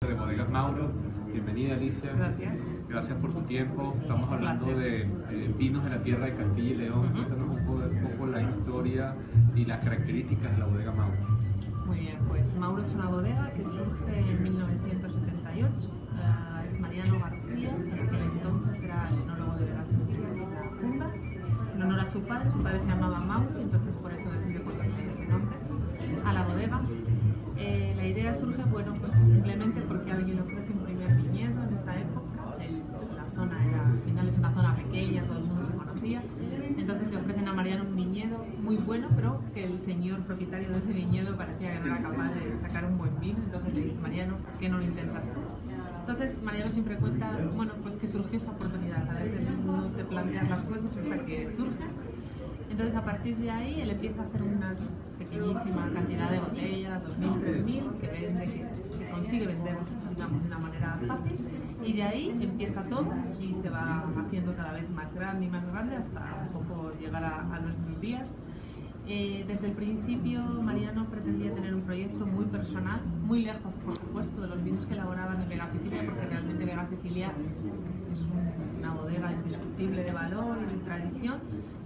de Bodegas Mauro. Bienvenida, Alicia. Gracias. Gracias por tu tiempo. Estamos hablando de vinos de la tierra de Castilla y León. Cuéntanos un poco la historia y las características de la Bodega Mauro. Muy bien, pues Mauro es una bodega que surge en 1978. Es Mariano García, que entonces era el enólogo de Vega Sicilia de la funda. En honor a su padre se llamaba Mauro, y entonces por eso decidió ponerle ese nombre a la bodega. La idea surge, bueno, pues simplemente porque alguien le ofrece un primer viñedo en esa época. La zona era, al final es una zona pequeña, todo el mundo se conocía. Entonces le ofrecen a Mariano un viñedo muy bueno, pero que el señor propietario de ese viñedo parecía que no era capaz de sacar un buen vino. Entonces le dice: Mariano, ¿por qué no lo intentas tú? Entonces Mariano siempre cuenta, bueno, pues que surgió esa oportunidad. A veces no te planteas las cosas hasta que surgen. Entonces a partir de ahí él empieza a hacer una pequeñísima cantidad de botellas, 2.000, 3.000, que consigue vender, digamos, de una manera fácil, y de ahí empieza todo y se va haciendo cada vez más grande y más grande hasta un poco llegar a nuestros días. Desde el principio Mariano pretendía tener un proyecto muy personal, muy lejos por supuesto de los vinos que elaboraban en Vega Sicilia, porque realmente Vega Sicilia es una bodega indiscutible de valor y de tradición,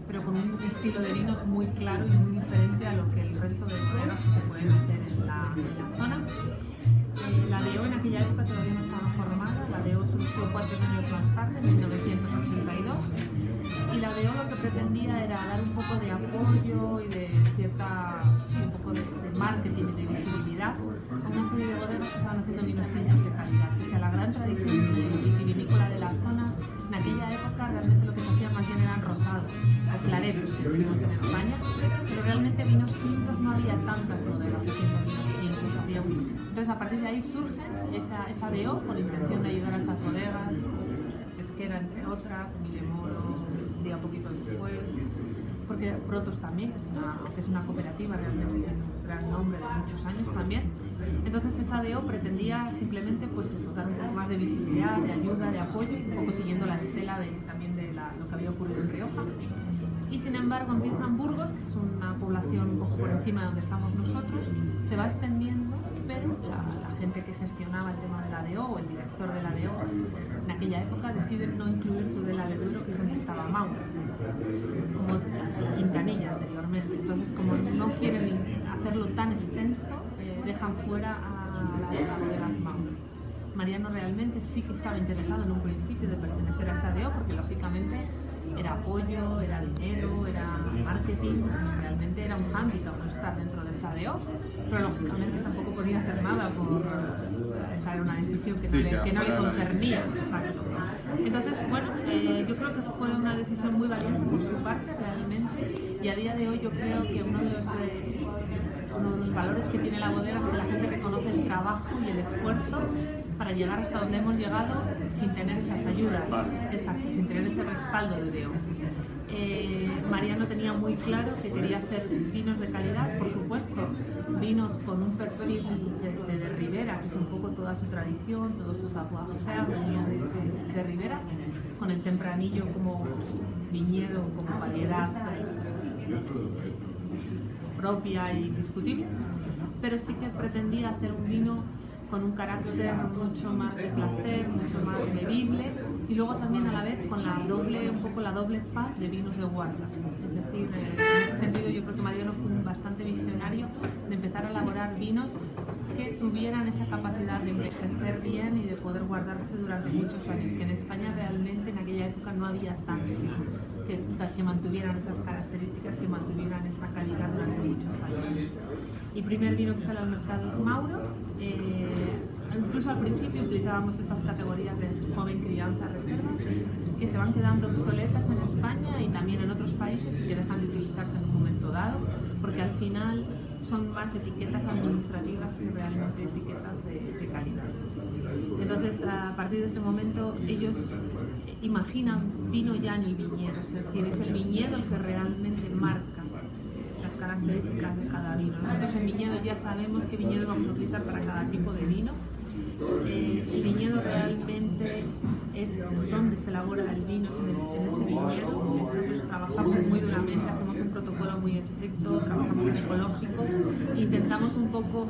pero con un estilo de vinos muy claro y muy diferente a lo que el resto de bodegas que se pueden hacer en la zona. La DO en aquella época todavía no estaba formada. La DO surgió 4 años más tarde, en 1982, y la DO lo que pretendía era dar un poco de apoyo y de un poco de marketing y de visibilidad a una serie de bodegas que estaban haciendo vinos tintos de calidad. Pese a la gran tradición vitivinícola de la zona, en aquella época realmente lo que se hacía más bien eran rosados, claretos, que decimos en España, pero realmente vinos tintos no había tantas bodegas haciendo vinos tintos, había un... Entonces a partir de ahí surge esa DO con la intención de ayudar a esas bodegas, Pesquera entre otras, Emile Moro, un día poquito después, porque Protos también, que es una cooperativa realmente que tiene un gran nombre de muchos años también. Entonces esa DO pretendía simplemente pues eso, dar un poco más de visibilidad, de ayuda, de apoyo, un poco siguiendo la estela también de lo que había ocurrido en Rioja. Y sin embargo empieza en Burgos, que es una población un poco por encima de donde estamos nosotros, se va extendiendo, pero la gente que gestionaba el tema de la DO, o el director de la DO, en aquella época deciden no incluir Tudela de Duero, que es donde estaba Mauro, como la Quintanilla anteriormente. Entonces, como no quieren hacerlo tan extenso, dejan fuera a la bodegas Mauro. Mariano realmente sí que estaba interesado en un principio de pertenecer a esa DO, porque lógicamente era apoyo, era dinero, era marketing, realmente era un hándicap no estar dentro de esa DO, pero lógicamente tampoco podía hacer nada por esa era una decisión que no le concernía. Exacto. Entonces, bueno, yo creo que fue una decisión muy valiente por su parte realmente, y a día de hoy yo creo que uno de los valores que tiene la bodega es que la gente reconoce el trabajo y el esfuerzo para llegar hasta donde hemos llegado sin tener esas ayudas, exacto, sin tener ese respaldo de DO. Mariano tenía muy claro que quería hacer vinos de calidad, por supuesto, vinos con un perfil de Ribera, que es un poco toda su tradición, todos sus savoir-faire venía de Ribera, con el tempranillo como viñedo, como variedad propia y indiscutible, pero sí que pretendía hacer un vino con un carácter mucho más de placer, mucho más bebible, y luego también a la vez con un poco la doble faz de vinos de guarda. Es decir, en ese sentido yo creo que Mariano fue bastante visionario de empezar a elaborar vinos que tuvieran esa capacidad de envejecer bien y de poder guardarse durante muchos años, que en España realmente en aquella época no había tantos que mantuvieran esas características, que mantuvieran esa calidad durante muchos años. El primer vino que sale al mercado es Mauro. Incluso al principio utilizábamos esas categorías de joven, crianza, reserva, que se van quedando obsoletas en España y también en otros países y que dejan de utilizarse en un momento dado, porque al final son más etiquetas administrativas que realmente etiquetas de calidad. Entonces, a partir de ese momento, ellos imaginan vino ya en el viñedo, es decir, es el viñedo el que realmente marca las características de cada vino. Nosotros en viñedo ya sabemos qué viñedo vamos a utilizar para cada tipo de vino. El viñedo realmente es donde se elabora el vino, en ese viñedo. Nosotros trabajamos muy duramente, hacemos un protocolo muy estricto, trabajamos en ecológico, intentamos un poco,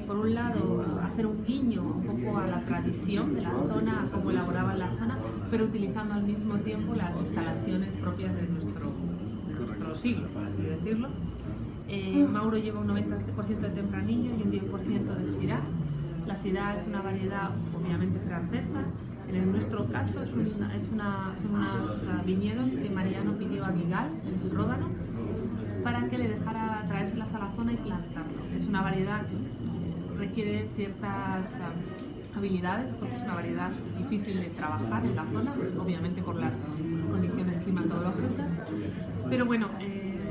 por un lado, hacer un guiño un poco tradición de la zona, cómo elaboraban la zona, pero utilizando al mismo tiempo las instalaciones propias de nuestro siglo, por así decirlo. Mauro lleva un 90% de tempranillo y un 10% de Syrah. La Syrah es una variedad obviamente francesa. En nuestro caso son unos viñedos que Mariano pidió a Guigal, en Ródano, para que le dejara traérselas a la zona y plantarlo. Es una variedad que requiere ciertas habilidades, porque es una variedad difícil de trabajar en la zona, pues, obviamente por las condiciones climatológicas. Pero bueno,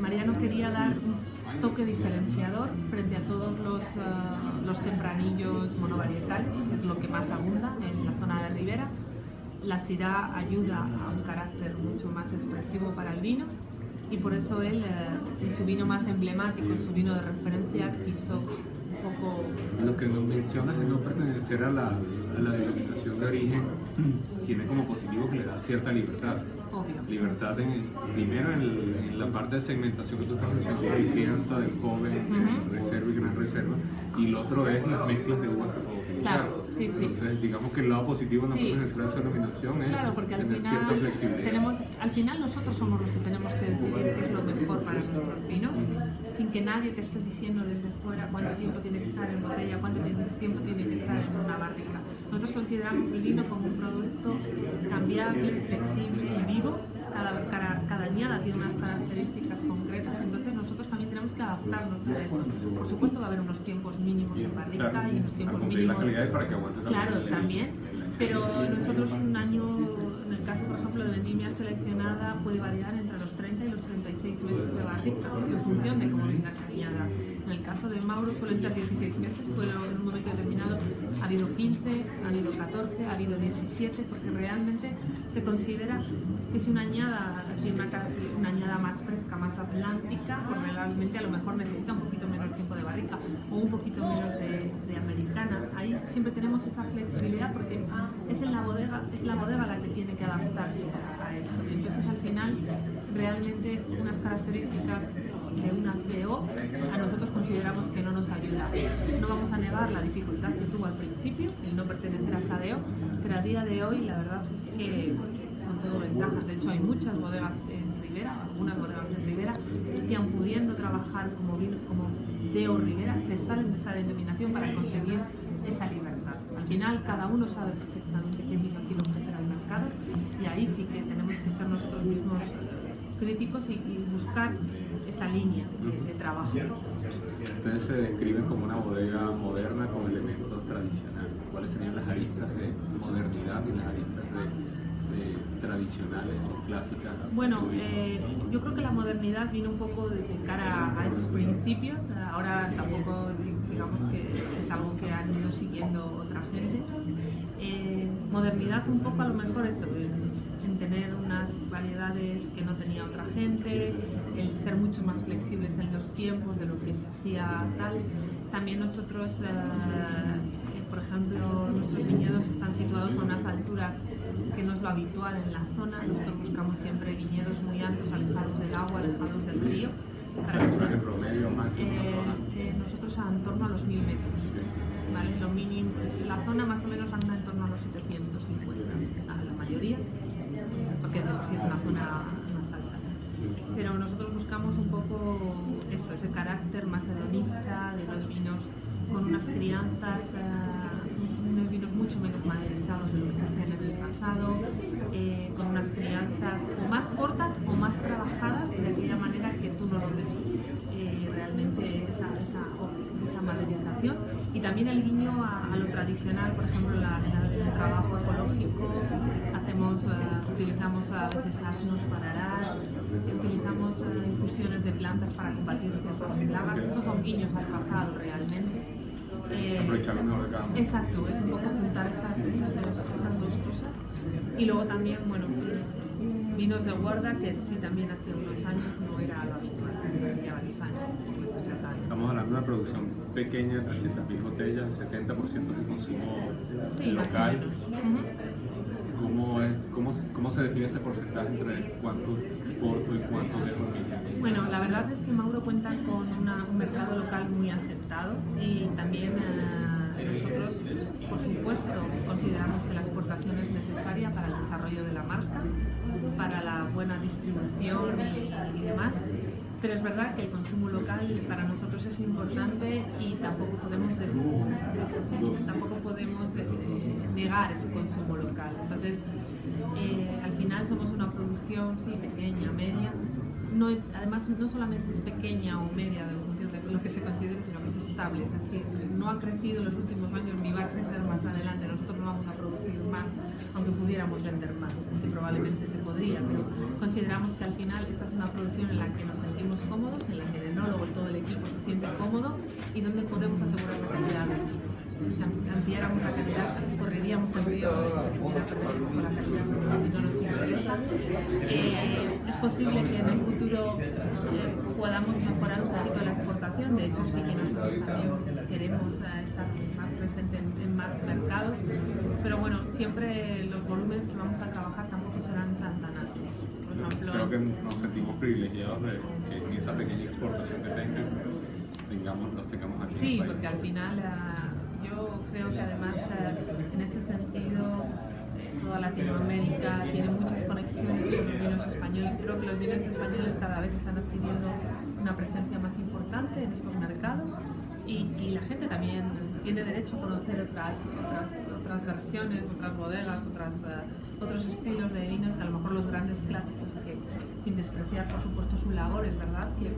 Mariano quería dar un toque diferenciador frente a todos los tempranillos monovarietales, que es lo que más abunda en la zona de Ribera. La Syrah ayuda a un carácter mucho más expresivo para el vino, y por eso él, en su vino más emblemático, en su vino de referencia, quiso un poco... Lo que nos mencionas de no pertenecer a la denominación de origen tiene como positivo que le da cierta libertad. Obvio. Libertad primero en la parte de segmentación que tú estás mencionando, de crianza del joven, reserva y gran reserva, y lo otro es las mezclas de uvas. Claro, sí, sí. Entonces, digamos que el lado positivo de no pertenecer a esa denominación es claro, porque al tener cierta flexibilidad. al final nosotros somos los que tenemos que decidir qué es lo mejor para nuestros vinos, sin que nadie te esté diciendo desde fuera cuánto tiempo tiene que estar en botella, cuánto tiempo tiene que estar en una barrica. Nosotros consideramos el vino como un producto cambiable, flexible y vivo. Cada añada tiene unas características concretas, entonces nosotros también tenemos que adaptarnos a eso. Por supuesto va a haber unos tiempos mínimos en barrica, claro, y unos tiempos mínimos... La calidad para que aguante claro, también. Pero nosotros un año, en el caso por ejemplo de vendimia seleccionada, puede variar entre los 30 y los 36 meses de barrica, en función de cómo venga esa añada. En el caso de Mauro suelen ser 16 meses, pero en un momento determinado ha habido 15, ha habido 14, ha habido 17, porque realmente se considera que si una añada tiene una añada más fresca, más atlántica, pues realmente a lo mejor necesita un poquito menos tiempo de barrica o un poquito menos de americana. Ahí siempre tenemos esa flexibilidad porque es la bodega la que tiene que adaptarse a eso. Entonces al final realmente unas características de una DO a nosotros consideramos que no nos ayuda. No vamos a negar la dificultad que tuvo al principio, el no pertenecer a esa DO, pero a día de hoy la verdad es que son todo ventajas. De hecho hay muchas bodegas en Ribera, algunas bodegas en Ribera, que aun pudiendo trabajar como DO Ribera, se salen de esa denominación para conseguir esa libertad. Al final cada uno sabe perfectamente qué vino quiere ofrecer al mercado, y ahí sí que tenemos que ser nosotros mismos críticos y buscar esa línea de trabajo. Ustedes se describen como una bodega moderna con elementos tradicionales. ¿Cuáles serían las aristas de modernidad y las aristas de tradicionales o clásicas? Bueno, yo creo que la modernidad vino un poco de cara a esos principios. Ahora tampoco digamos que es algo que han ido siguiendo otra gente. Modernidad un poco a lo mejor eso, en tener unas variedades que no tenía otra gente, el ser mucho más flexibles en los tiempos de lo que se hacía tal. También nosotros, por ejemplo, nuestros viñedos están situados a unas alturas que no es lo habitual en la zona. Nosotros buscamos siempre viñedos muy altos, alejados del agua, alejados del río. Para que sea, promedio máximo nosotros en torno a los 1000 metros. ¿Vale? Lo mínimo, la zona más o menos anda en torno a los 750, a la mayoría, porque sí es una zona más alta. Pero nosotros buscamos un poco eso, ese carácter más hedonista de los vinos, con unas crianzas, unos vinos mucho menos maderizados de lo que se hacían en el pasado, con unas crianzas o más cortas o más trabajadas de aquella manera que tú no lo ves realmente esa maderización. Y también el guiño a lo tradicional, por ejemplo, el trabajo ecológico. Utilizamos a veces asnos para arar, utilizamos infusiones de plantas para combatir ciertas plagas. Esos son guiños al pasado realmente. Aprovechar lo mejor de cada uno. Exacto, es un poco juntar esas dos cosas. Y luego también, bueno, vinos de guarda, que sí también hace unos años no era lo habitual, ya varios años. Estamos hablando de una producción pequeña, 300.000 botellas, 70% de consumo local. ¿Cómo se define ese porcentaje entre cuánto exporto y cuánto dejo en México? Bueno, la verdad es que Mauro cuenta con un mercado local muy aceptado, y también Nosotros, por supuesto, consideramos que la exportación es necesaria para el desarrollo de la marca, para la buena distribución y demás. Pero es verdad que el consumo local para nosotros es importante y tampoco podemos, negar ese consumo local. Entonces, al final somos una producción pequeña, media. No, además, no solamente es pequeña o media en función de lo que se considere, sino que es estable. Es decir, no ha crecido en los últimos años ni va a crecer más adelante. Nosotros no vamos a producir más, aunque pudiéramos vender más, que probablemente se podría, pero consideramos que al final esta es una producción en la que nos sentimos cómodos, en la que el enólogo y todo el equipo se siente cómodo y donde podemos asegurar la calidad del vino. Si ampliáramos la calidad, correríamos el riesgo de que se pudiera perder un poco la calidad, y no nos interesa. Es posible que en el futuro podamos mejorar un poquito la exportación. De hecho, sí que nosotros también queremos estar más presentes en más mercados, pero bueno, siempre los volúmenes que vamos a trabajar tampoco serán tan altos. Por ejemplo, creo que nos sentimos privilegiados de que en esa pequeña exportación que los tengamos aquí. Sí, porque al final yo creo que además en ese sentido toda Latinoamérica tiene muchas conexiones con los vinos españoles. Creo que los vinos españoles cada vez están adquiriendo una presencia más importante en estos mercados y la gente también tiene derecho a conocer otras versiones, otras bodegas, otros estilos de vinos, que a lo mejor los grandes clásicos, que sin despreciar por supuesto su labor, es verdad que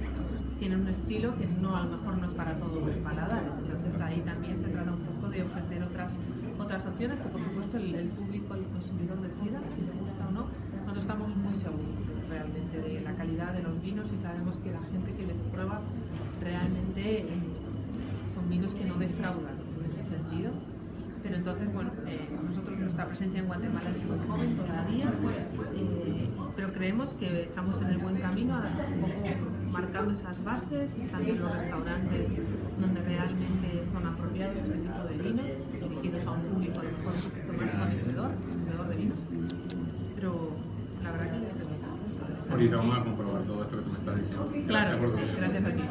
tienen un estilo que a lo mejor no es para todos los paladares. Entonces ahí también se trata un poco de ofrecer otras opciones que por supuesto el público, el consumidor decida si le gusta o no. Nosotros estamos muy seguros realmente de la calidad de los vinos y sabemos que la gente que les prueba realmente son vinos que no defraudan en ese sentido. Pero entonces, bueno, nosotros nuestra presencia en Guatemala es muy joven todavía, pero creemos que estamos en el buen camino, un poco marcando esas bases, están en los restaurantes donde realmente son apropiados este tipo de vinos, dirigidos a un público a lo mejor un poquito más conocedor de vinos, pero la verdad que yo estoy muy contenta. Ahorita vamos a comprobar todo esto que tú me estás diciendo. Claro, gracias a ti.